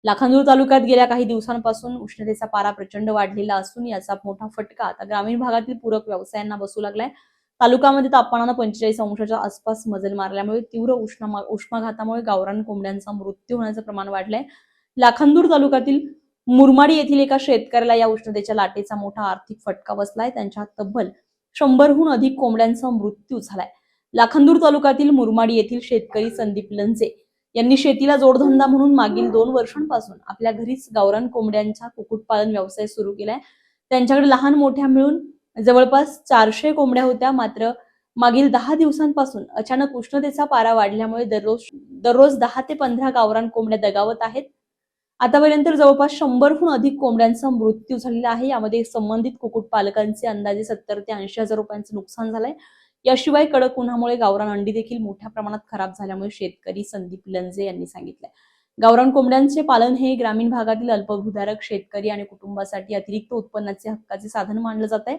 लाखांदूर तालुक्यात गेल्या काही दिवसांपासून उष्णतेचा पारा प्रचंड वाढलेला असून याचा मोठा फटका आता ग्रामीण भागातील पूरक व्यवसायांना बसू लागलाय। तालुक्यामध्ये तापमानानं 45 अंशाच्या आसपास मजल मारल्यामुळे तीव्र उष्माघातामुळे गावरान कोंबड्यांचा मृत्यू होण्याचं प्रमाण वाढलंय। लाखांदूर तालुक्यातील मुरमाडी येथील एका शेतकऱ्याला या उष्णतेच्या लाटेचा मोठा आर्थिक फटका बसलाय। त्यांच्या तब्बल 100हून अधिक कोंबड्यांचा मृत्यू झालाय। लाखांदूर तालुक्यातील मुरमाडी येथील शेतकरी संदीप लंजे यांनी शेतीला जोडधंदा म्हणून मागील 2 वर्षांपासून आपल्या घरीच गावरान कोंबड्यांचा कुक्कुटपालन व्यवसाय सुरू केलाय। त्यांच्याकडे लहान मोठ्या मिळून जवळपास 400 कोंबड्या होत्या। मात्र मागील 10 दिवसांपासून अचानक उष्णतेचा पारा वाढल्यामुळे दररोज 10 ते 15 गावरान कोंबड्या दगावत आहेत। आतापर्यंत जवळपास 100हून अधिक कोंबड्यांचा मृत्यू झालेला आहे। यामध्ये संबंधित कुक्कुटपालकांचे अंदाजे 70 ते 80 हजार रुपयांचं नुकसान झालंय। याशिवाय कडक उन्हामुळे गावरान अंडी देखील मोठ्या प्रमाणात खराब झाल्यामुळे शेतकरी संदीप लंजे यांनी सांगितलंय। गावरान कोंबड्यांचे पालन हे ग्रामीण भागातील अल्पभूधारक शेतकरी आणि कुटुंबासाठी अतिरिक्त उत्पन्नाचे हक्काचे साधन मानलं जात आहे।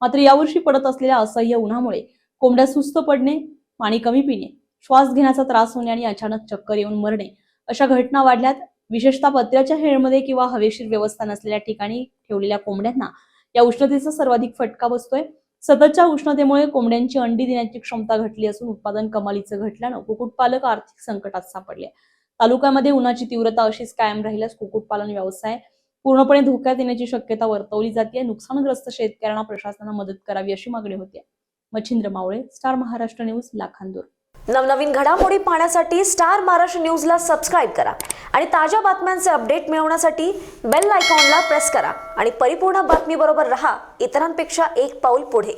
मात्र यावर्षी पडत असलेल्या असह्य उन्हामुळे कोंबड्या सुस्त पडणे, पाणी कमी पिणे, श्वास घेण्याचा त्रास होणे आणि अचानक चक्कर येऊन मरणे अशा घटना वाढल्यात। विशेषतः पत्र्याच्या शेडमध्ये किंवा हवेशीर व्यवस्था नसलेल्या ठिकाणी ठेवलेल्या कोंबड्यांना या उष्णतेचा सर्वाधिक फटका बसतोय। सततच्या उष्णतेमुळे कोंबड्यांची अंडी देण्याची क्षमता घटली असून उत्पादन कमालीचं घटल्यानं कुक्कुटपालक आर्थिक संकटात सापडले। तालुक्यामध्ये उन्हाची तीव्रता अशीच कायम राहिल्यास कुक्कुटपालन व्यवसाय पूर्णपणे धोक्यात येण्याची शक्यता वर्तवली जाते। नुकसानग्रस्त शेतकऱ्यांना प्रशासनाने मदत करावी अशी मागणी होते। मच्छिंद्र मावळे, स्टार महाराष्ट्र न्यूज, लाखांदूर। नवनवीन घडामोडी पाहण्यासाठी स्टार महाराष्ट्र न्यूजला सबस्क्राईब करा आणि ताज्या बातम्यांचे अपडेट मिळवण्यासाठी बेल आयकॉनला प्रेस करा आणि परिपूर्ण बातमीबरोबर रहा, इतरांपेक्षा एक पाऊल पुढे।